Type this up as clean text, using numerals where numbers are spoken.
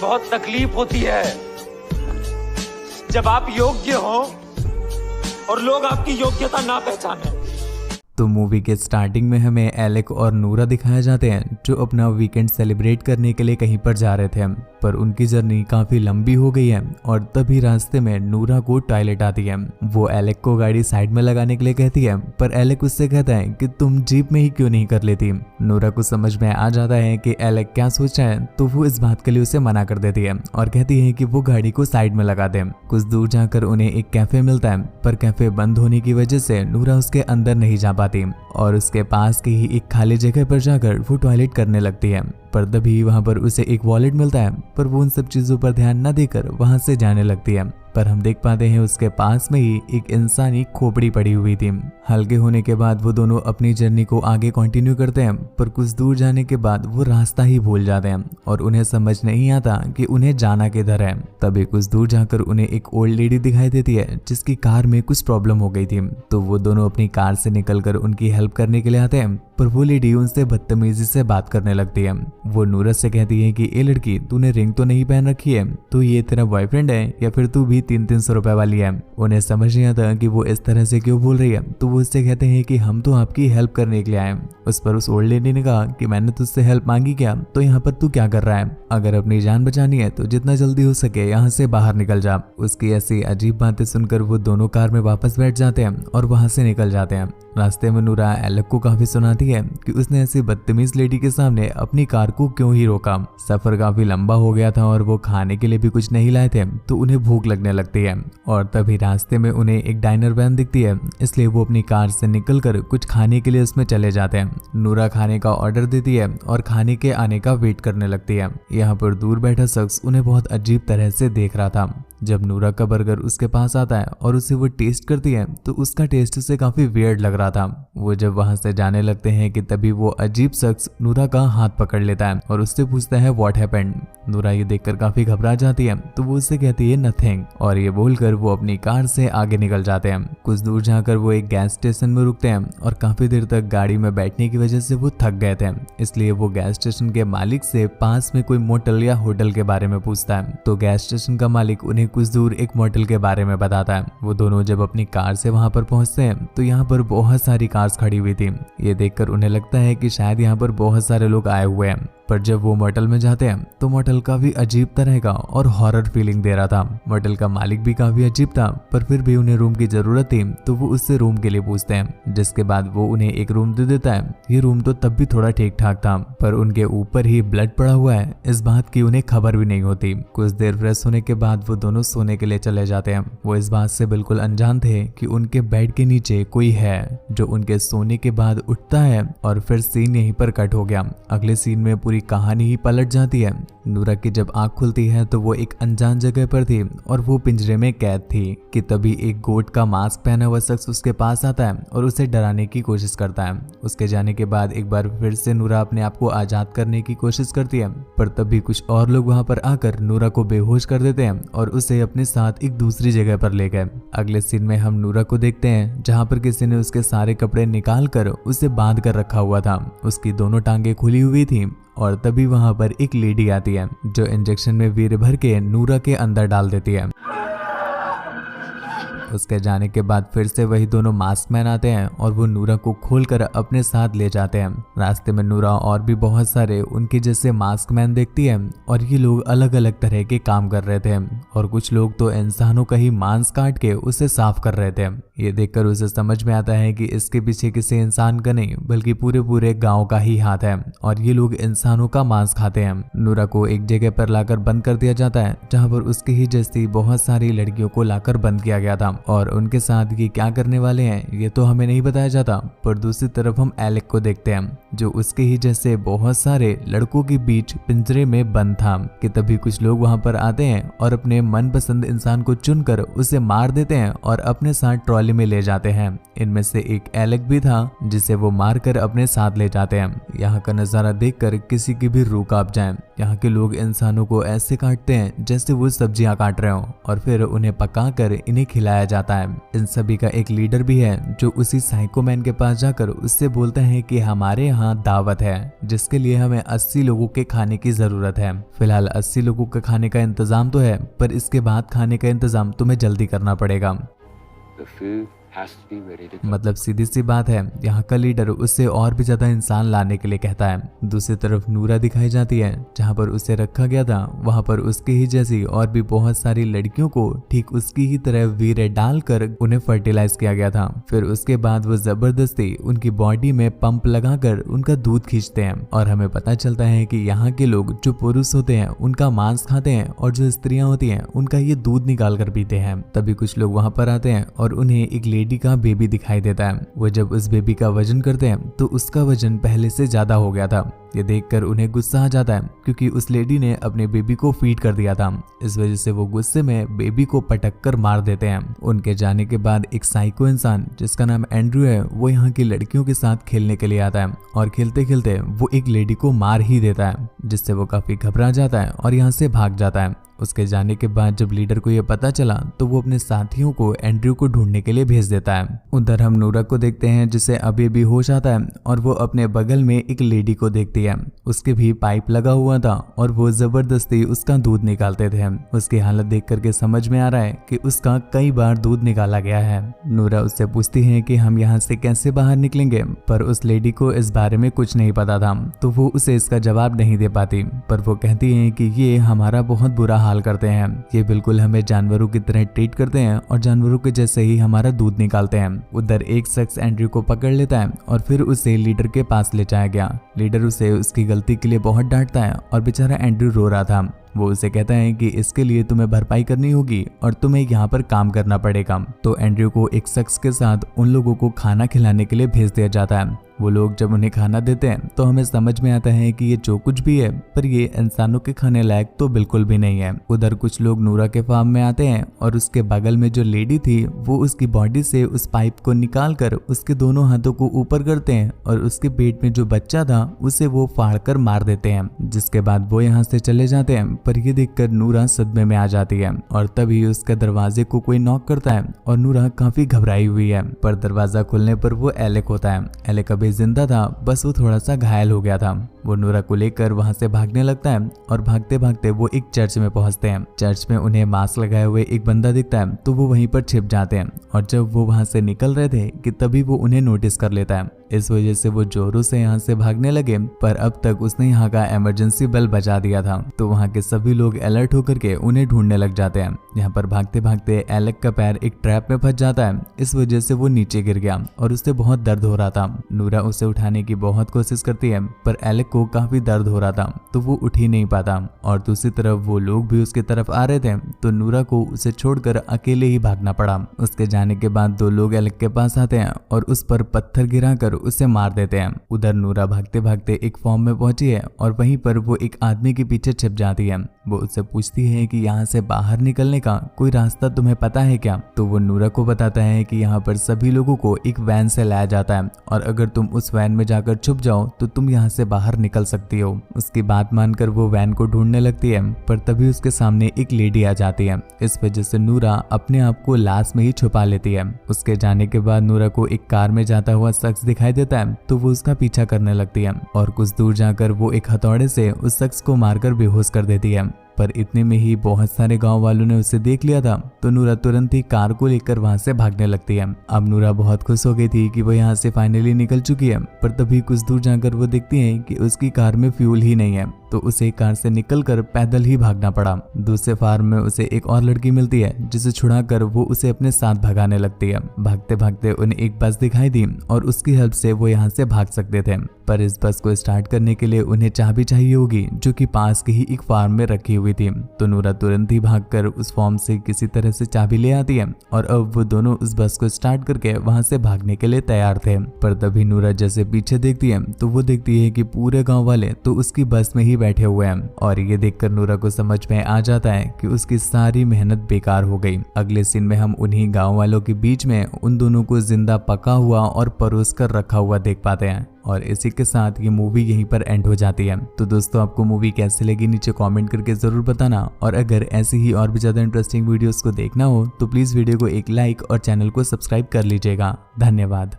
बहुत तकलीफ होती है जब आप योग्य हो और लोग आपकी योग्यता ना पहचाने। तो मूवी के स्टार्टिंग में हमें एलेक और नूरा दिखाए जाते हैं जो अपना वीकेंड सेलिब्रेट करने के लिए कहीं पर जा रहे थे, पर उनकी जर्नी काफी लंबी हो गई है और तभी रास्ते में नूरा को टॉयलेट आती है। वो एलेक को गाड़ी साइड में लगाने के लिए कहती है, पर एलेक उससे कहता है कि तुम जीप में ही क्यों नहीं कर लेती। नूरा को समझ में आ जाता है कि एलेक क्या सोच रहा है, तो वो इस बात के लिए उसे मना कर देती है और कहती है कि वो गाड़ी को साइड में लगा दे। कुछ दूर जाकर उन्हें एक कैफे मिलता है, पर कैफे बंद होने की वजह से नूरा उसके अंदर नहीं जा पाती और उसके पास की ही एक खाली जगह पर जाकर वो टॉयलेट करने लगती है। पर तभी वहां पर उसे एक वॉलेट मिलता है, पर वो उन सब चीजों पर ध्यान न देकर वहां से जाने लगती है। पर हम देख पाते हैं उसके पास में ही एक इंसानी खोपड़ी पड़ी हुई थी। हल्के होने के बाद वो दोनों अपनी जर्नी को आगे कंटिन्यू करते हैं, पर कुछ दूर जाने के बाद वो रास्ता ही भूल जाते हैं और उन्हें समझ नहीं आता कि उन्हें जाना किधर है। तभी कुछ दूर जाकर उन्हें एक ओल्ड लेडी दिखाई देती है जिसकी कार में कुछ प्रॉब्लम हो गई थी। तो वो दोनों अपनी कार से निकलकर उनकी हेल्प करने के लिए आते हैं, पर वो लेडी उनसे बदतमीजी से बात करने लगती है। वो नूरा से कहती है कि ए लड़की, तूने रिंग तो नहीं पहन रखी है, तो ये तेरा बॉयफ्रेंड है या फिर तू भी 300 रुपए वाली है। उन्हें समझ नहीं आता कि वो इस तरह से क्यों बोल रही है, तो वो उससे कहते हैं कि हम तो आपकी हेल्प करने के लिए आए। उस पर उस ओल्ड लेडी ने कहा कि मैंने तुझसे हेल्प मांगी क्या, तो यहाँ पर तू क्या कर रहा है? अगर अपनी जान बचानी है तो जितना जल्दी हो सके यहाँ से बाहर निकल जा। उसकी ऐसी अजीब बातें सुनकर वो दोनों कार में वापस बैठ जाते हैं और वहां से निकल जाते हैं। रास्ते में नूरा एलेक को काफी सुनाती है कि उसने ऐसी बदतमीज लेडी के सामने अपनी कार को क्यों ही रोका। सफर काफी लंबा हो गया था और वो खाने के लिए भी कुछ नहीं लाए थे, तो उन्हें भूख लगने लगती है। और तभी रास्ते में उन्हें एक डाइनर वैन दिखती है, इसलिए वो अपनी कार से निकलकर कुछ खाने के लिए उसमें चले जाते हैं। नूरा खाने का ऑर्डर देती है और खाने के आने का वेट करने लगती है। यहाँ पर दूर बैठा शख्स उन्हें बहुत अजीब तरह से देख रहा था। जब नूरा का बर्गर उसके पास आता है और उसे वो टेस्ट करती है, तो उसका टेस्ट उसे काफी वियर्ड लग रहा था। वो जब वहां से जाने लगते हैं कि तभी वो अजीब शख्स नूरा का हाथ पकड़ लेता है और उससे पूछता है व्हाट हैपेंड। नूरा ये देखकर काफी घबरा जाती है, तो वो उससे कहती है नथिंग, और ये बोलकर वो अपनी कार से आगे निकल जाते हैं। कुछ दूर जाकर वो एक गैस स्टेशन में रुकते हैं और काफी देर तक गाड़ी में बैठने की वजह से वो थक गए थे, इसलिए वो गैस स्टेशन के मालिक से पास में कोई मोटल या होटल के बारे में पूछता है। तो गैस स्टेशन का मालिक उन्हें कुछ दूर एक मोटल के बारे में बताता है। वो दोनों जब अपनी कार से वहां पर पहुंचते हैं तो यहाँ पर बहुत सारी कार्स खड़ी हुई थी। ये देखकर उन्हें लगता है कि शायद यहाँ पर बहुत सारे लोग आए हुए हैं। पर जब वो मोटल में जाते हैं तो मोटल काफी अजीब तरह का और हॉरर फीलिंग दे रहा था। मोटल का मालिक भी काफी अजीब था, पर फिर भी उन्हें रूम की जरूरत थी, तो वो उससे रूम के लिए पूछते हैं, जिसके बाद वो उन्हें एक रूम दे देता है। ये रूम तो तब भी थोड़ा ठीक ठाक था, पर उनके ऊपर ही ब्लड पड़ा हुआ है, इस बात की उन्हें खबर भी नहीं होती। कुछ देर फ्रेश होने के बाद वो दोनों सोने के लिए चले जाते हैं। वो इस बात से बिल्कुल अनजान थे कि उनके बेड के नीचे कोई है जो उनके सोने के बाद उठता है, और फिर सीन यहीं पर कट हो गया। अगले सीन में पूरी कहानी ही पलट जाती है। नूरा की जब आंख खुलती है तो वो एक अनजान जगह पर थी और वो पिंजरे में कैद थी कि तभी एक गोट का मास्क पहना हुआ शख्स उसके पास आता है और उसे डराने की कोशिश करता है। उसके जाने के बाद एक बार फिर से नूरा अपने आप को आजाद करने की कोशिश करती है, पर तभी कुछ और लोग वहां पर आकर नूरा को बेहोश कर देते हैं और उसे अपने साथ एक दूसरी जगह पर ले गए। अगले सीन में हम नूरा को देखते हैं जहाँ पर किसी ने उसके सारे कपड़े निकाल कर उसे बांध कर रखा हुआ था। उसकी दोनों टांगे खुली हुई थी और तभी वहां पर एक लेडी आती है जो इंजेक्शन में वीर भर के नूरा के अंदर डाल देती है। उसके जाने के बाद फिर से वही दोनों मास्क मैन आते हैं और वो नूरा को खोलकर अपने साथ ले जाते हैं। रास्ते में नूरा और भी बहुत सारे उनके जैसे मास्क मैन देखती है और ये लोग अलग अलग तरह के काम कर रहे थे और कुछ लोग तो इंसानों का ही मांस काट के उसे साफ कर रहे थे। ये देखकर उसे समझ में आता है कि इसके पीछे किसी इंसान का नहीं बल्कि पूरे पूरे गाँव का ही हाथ है और ये लोग इंसानों का मांस खाते हैं। नूरा को एक जगह पर लाकर बंद कर दिया जाता है जहाँ पर उसकी ही जैसी बहुत सारी लड़कियों को लाकर बंद किया गया था और उनके साथ ये क्या करने वाले हैं ये तो हमें नहीं बताया जाता। पर दूसरी तरफ हम एलेक को देखते हैं जो उसके ही जैसे बहुत सारे लड़कों के बीच पिंजरे में बंद था कि तभी कुछ लोग वहां पर आते हैं और अपने मनपसंद इंसान को चुनकर उसे मार देते हैं और अपने साथ ट्रॉली में ले जाते हैं। इनमें से एक एलेक भी था जिसे वो मारकर अपने साथ ले जाते हैं। यहाँ का नजारा देखकर किसी की भी रूह कांप जाए। यहाँ के लोग इंसानों को ऐसे काटते हैं जैसे वो सब्जियां काट रहे हो और फिर उन्हें पकाकर इन्हें खिलाया जाता है। इन सभी का एक लीडर भी है जो उसी साइको मैन के पास जाकर उससे बोलता है कि हमारे यहाँ दावत है जिसके लिए हमें 80 लोगों के खाने की जरूरत है। फिलहाल 80 लोगों के खाने का इंतजाम तो है, पर इसके बाद खाने का इंतजाम तुम्हें जल्दी करना पड़ेगा। मतलब सीधी सी बात है, यहाँ का लीडर उससे और भी ज्यादा इंसान लाने के लिए कहता है। दूसरी तरफ नूरा दिखाई जाती है, जहाँ पर उसे रखा गया था वहाँ पर उसकी ही जैसी और भी बहुत सारी लड़कियों को ठीक उसकी ही तरह वीरे डालकर उन्हें फर्टिलाइज किया गया था। फिर उसके बाद वो जबरदस्ती उनकी बॉडी में पंप लगाकर उनका दूध खींचते हैं और हमें पता चलता है कि यहाँ के लोग जो पुरुष होते हैं उनका मांस खाते हैं और जो स्त्रियां होती हैं उनका ये दूध निकाल कर पीते हैं। तभी कुछ लोग वहाँ पर आते हैं और उन्हें एक लेडी का बेबी दिखाई देता है। वो जब उस बेबी का वजन करते हैं तो उसका वजन पहले से ज्यादा हो गया था। ये देखकर उन्हें गुस्सा आ जाता है क्योंकि उस लेडी ने अपने बेबी को फीड कर दिया था। इस वजह से वो गुस्से में बेबी को पटक कर मार देते हैं। उनके जाने के बाद एक साइको इंसान जिसका नाम एंड्रू है वो यहाँ की लड़कियों के साथ खेलने के लिए आता है और खेलते खेलते वो एक लेडी को मार ही देता है, जिससे वो काफी घबरा जाता है और यहाँ से भाग जाता है। उसके जाने के बाद जब लीडर को यह पता चला तो वो अपने साथियों को एंड्रयू को ढूंढने के लिए भेज देता है। उधर हम नूरा को देखते हैं जिसे अभी भी होश आता है और वो अपने बगल में एक लेडी को देखती है। उसके भी पाइप लगा हुआ था और वो जबरदस्ती उसका दूध निकालते थे। उसकी हालत देख करके समझ में आ रहा है कि उसका कई बार दूध निकाला गया है। नूरा उससे पूछती है कि हम यहाँ से कैसे बाहर निकलेंगे, पर उस लेडी को इस बारे में कुछ नहीं पता था तो वो उसे इसका जवाब नहीं दे पाती। पर वो कहती है कि ये हमारा बहुत बुरा हाल करते हैं, ये बिल्कुल हमें जानवरों की तरह ट्रीट करते हैं और जानवरों के जैसे ही हमारा दूध निकालते हैं। उधर एक शख्स एंड्रयू को पकड़ लेता है और फिर उसे लीडर के पास ले जाया गया। लीडर उसे उसकी गलती के लिए बहुत डांटता है और बेचारा एंड्रयू रो रहा था। वो उसे कहता है कि इसके लिए तुम्हें भरपाई करनी होगी और तुम्हें यहाँ पर काम करना पड़ेगा। तो एंड्रयू को एक शख्स के साथ उन लोगों को खाना खिलाने के लिए भेज दिया जाता है। वो लोग जब उन्हें खाना देते हैं तो हमें समझ में आता है कि ये जो कुछ भी है पर ये इंसानों के खाने लायक तो बिल्कुल भी नहीं है। उधर कुछ लोग नूरा के फार्म में आते हैं और उसके बगल में जो लेडी थी वो उसकी बॉडी से उस पाइप को निकाल कर उसके दोनों हाथों को ऊपर करते हैं और उसके पेट में जो बच्चा था उसे वो फाड़ कर मार देते हैं। जिसके बाद वो यहाँ से चले जाते हैं। पर ये देखकर नूरा सदमे में आ जाती है और तभी उसके दरवाजे को कोई नॉक करता है और नूरा काफी घबराई हुई है। पर दरवाजा खुलने पर वो एलेक होता है। एलेक अभी जिंदा था, बस वो थोड़ा सा घायल हो गया था। वो नूरा को लेकर वहां से भागने लगता है और भागते भागते वो एक चर्च में पहुंचते हैं। चर्च में उन्हें मास्क लगाए हुए एक बंदा दिखता है तो वो वहीं पर छिप जाते हैं और जब वो वहां से निकल रहे थे कि तभी वो उन्हें नोटिस कर लेता है। इस वजह से वो जोरों से यहाँ से भागने लगे, पर अब तक उसने यहाँ का इमरजेंसी बेल बजा दिया था। तो वहाँ के सभी लोग अलर्ट होकर के उन्हें ढूंढने लग जाते हैं। यहाँ पर भागते भागते एलेक का पैर एक ट्रैप में फंस जाता है। इस वजह से वो नीचे गिर गया और उसे बहुत दर्द हो रहा था। नूरा उसे उठाने की बहुत कोशिश करती है पर एलेक को काफी दर्द हो रहा था तो वो उठ ही नहीं पाता। और दूसरी तरफ वो लोग भी उसकी तरफ आ रहे थे तो नूरा को उसे छोड़कर अकेले ही भागना पड़ा। उसके जाने के बाद दो लोग एलेक के पास आते हैं और उस पर पत्थर गिराकर उसे मार देते हैं। उधर नूरा भागते भागते एक फॉर्म में पहुंची है और वहीं पर वो एक आदमी के पीछे छिप जाती है। वो उससे पूछती है कि यहाँ से बाहर निकलने का कोई रास्ता तुम्हें पता है क्या? तो वो नूरा को बताता है कि यहाँ पर सभी लोगों को एक वैन से लाया जाता है और अगर तुम उस वैन में जाकर छुप जाओ तो तुम यहाँ से बाहर निकल सकती हो। उसकी बात मानकर वो वैन को ढूंढने लगती है पर तभी उसके सामने एक लेडी आ जाती है। इस वजह से नूरा अपने आप को लाश में ही छुपा लेती है। उसके जाने के बाद नूरा को एक कार में जाता हुआ शख्स दिखाई देता है तो वो उसका पीछा करने लगती है और कुछ दूर जाकर वो एक हथौड़े से उस शख्स को मारकर बेहोश कर देती है। पर इतने में ही बहुत सारे गांव वालों ने उसे देख लिया था तो नूरा तुरंत ही कार को लेकर वहां से भागने लगती है। अब नूरा बहुत खुश हो गई थी कि वो यहाँ से फाइनली निकल चुकी है, पर तभी कुछ दूर जाकर वो देखती है कि उसकी कार में फ्यूल ही नहीं है तो उसे कार से निकलकर पैदल ही भागना पड़ा। दूसरे फार्म में उसे एक और लड़की मिलती है जिसे छुड़ाकर वो उसे अपने साथ भगाने लगती है। भागते भागते उन्हें एक बस दिखाई दी और उसकी हेल्प से वो यहाँ से भाग सकते थे। पर इस बस को स्टार्ट करने के लिए उन्हें चाबी चाहिए होगी जो कि पास के ही एक फार्म में रखी हुई थी। तो नूरा तुरंत ही भागकर उस फार्म से किसी तरह से चाबी ले आती है और अब वो दोनों उस बस को स्टार्ट करके वहां से भागने के लिए तैयार थे। पर तभी नूरा जैसे पीछे देखती है तो वो देखती है कि पूरे गाँव वाले तो उसकी बस में ही बैठे हुए हैं और ये देखकर नूरा को समझ में आ जाता है कि उसकी सारी मेहनत बेकार हो गई। अगले सीन में हम उन्हीं गाँव वालों के बीच में उन दोनों को जिंदा पका हुआ और परोस कर रखा हुआ देख पाते हैं। और इसी के साथ ये मूवी यहीं पर एंड हो जाती है। तो दोस्तों आपको मूवी कैसी लगी नीचे कमेंट करके जरूर बताना, और अगर ऐसी ही और भी ज़्यादा इंटरेस्टिंग वीडियोस को देखना हो तो प्लीज़ वीडियो को एक लाइक और चैनल को सब्सक्राइब कर लीजिएगा। धन्यवाद।